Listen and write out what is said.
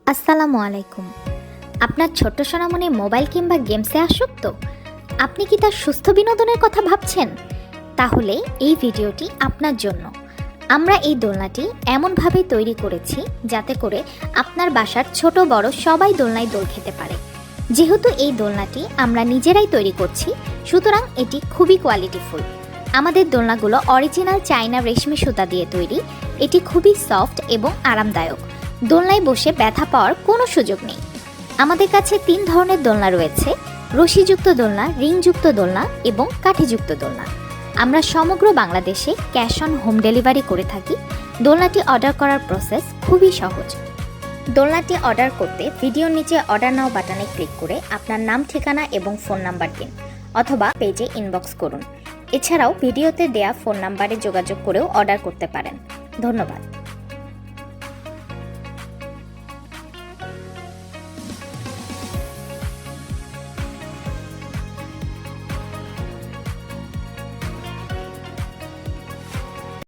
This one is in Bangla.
আসসালামু আলাইকুম। আপনার ছোট্ট সোনামণি মোবাইল কিংবা গেমসে আসক্ত? আপনি কি তার সুস্থ বিনোদনের কথা ভাবছেন? তাহলে এই ভিডিওটি আপনার জন্য। আমরা এই দোলনাটি এমনভাবে তৈরি করেছি যাতে করে আপনার বাসার ছোট বড় সবাই দোলনায় দোল খেতে পারে। যেহেতু এই দোলনাটি আমরা নিজেরাই তৈরি করছি, সুতরাং এটি খুবই কোয়ালিটিফুল। আমাদের দোলনাগুলো অরিজিনাল চায়না রেশমি সুতা দিয়ে তৈরি। এটি খুবই সফট এবং আরামদায়ক। দোলনায় বসে ব্যথা পাওয়ার কোনো সুযোগ নেই। আমাদের কাছে 3 ধরনের দোলনা রয়েছে: রশিযুক্ত দোলনা, রিংযুক্ত দোলনা এবং কাঠিযুক্ত দোলনা। আমরা সমগ্র বাংলাদেশে ক্যাশ অন হোম ডেলিভারি করে থাকি। দোলনাটি অর্ডার করার প্রসেস খুবই সহজ। দোলনাটি অর্ডার করতে ভিডিওর নিচে অর্ডার নাও বাটনে ক্লিক করে আপনার নাম, ঠিকানা এবং ফোন নাম্বার দিন, অথবা পেজে ইনবক্স করুন। এছাড়াও ভিডিওতে দেয়া ফোন নাম্বারে যোগাযোগ করেও অর্ডার করতে পারেন। ধন্যবাদ।